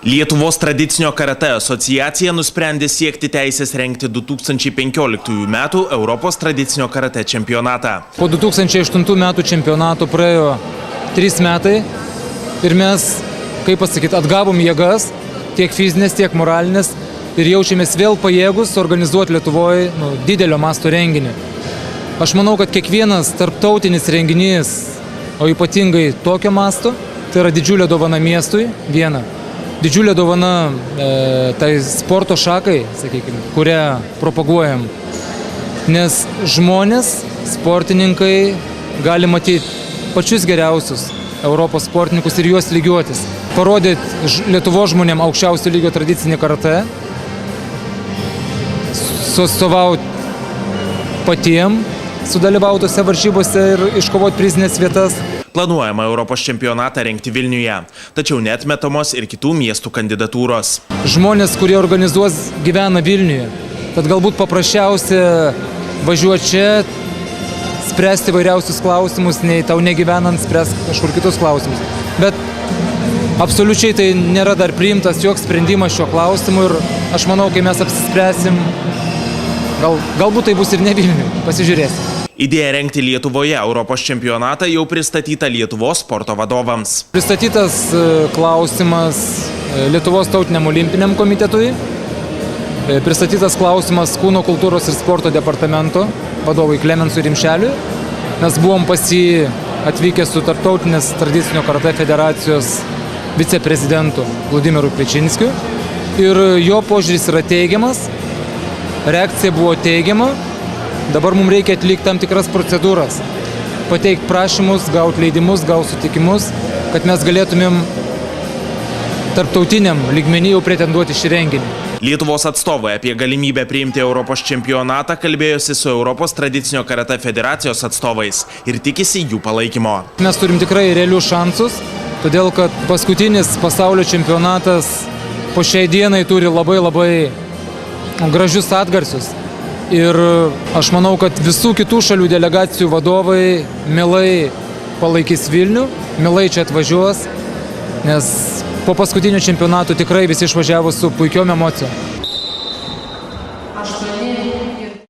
Lietuvos tradicinio karate asociacija nusprendė siekti teisės rengti 2015 metų Europos tradicinio karate čempionatą. Po 2008 metų čempionato praėjo 3 metai ir mes, atgavom jėgas, tiek fizinės, tiek moralinės ir jaučiamės vėl pajėgus organizuoti Lietuvoje didelio masto renginį. Aš manau, kad kiekvienas tarptautinis renginys, o ypatingai tokio masto, tai yra didžiulė dovana miestui, viena. Didžiulė dovana tai sporto šakai, kurią propaguojam. Nes žmonės, sportininkai gali matyti pačius geriausius Europos sportininkus ir juos lygiuotis. Parodyti Lietuvos žmonėm aukščiausio lygio tradicinį karatė, sustovauti patiem, sudalyvautose varžybose ir iškovoti prizinės vietas. Planuojama Europos čempionatą rengti Vilniuje, tačiau neatmetamos ir kitų miestų kandidatūros. Žmonės, kurie organizuos, gyvena Vilniuje, tad galbūt paprasčiausia važiuoti čia, spręsti vairiausius klausimus, nei tau negyvenant spręsti kažkur kitus klausimus. Bet absoliučiai tai nėra dar priimtas joks sprendimas šiuo klausimu ir aš manau, kai mes apsispręsim, galbūt tai bus ir ne Vilniuje, pasižiūrėsim. Idėja rengti Lietuvoje Europos čempionatą jau pristatyta Lietuvos sporto vadovams. Pristatytas klausimas Lietuvos tautiniam olimpiniam komitetui, pristatytas klausimas Kūno kultūros ir sporto departamento vadovui Klemensui Rimšeliui. Mes buvom pas jį atvykę su Tarptautinės tradicinio karatė federacijos viceprezidentu Vladimiru Pečinskiu ir jo požiūris yra teigiamas, reakcija buvo teigiama. Dabar mums reikia atlikti tam tikras procedūras, pateikti prašymus, gauti leidimus, gauti sutikimus, kad mes galėtumėm tarptautiniam lygmenį jau pretenduoti šį renginį. Lietuvos atstovai apie galimybę priimti Europos čempionatą kalbėjosi su Europos tradicinio karatė federacijos atstovais ir tikisi jų palaikymo. Mes turim tikrai realius šansus, todėl kad paskutinis pasaulio čempionatas po šiai dienai turi labai gražius atgarsius. Ir aš manau, kad visų kitų šalių delegacijų vadovai mielai palaikys Vilnių, mielai čia atvažiuos, nes po paskutinio čempionato tikrai visi išvažiavo su puikiom emocijom.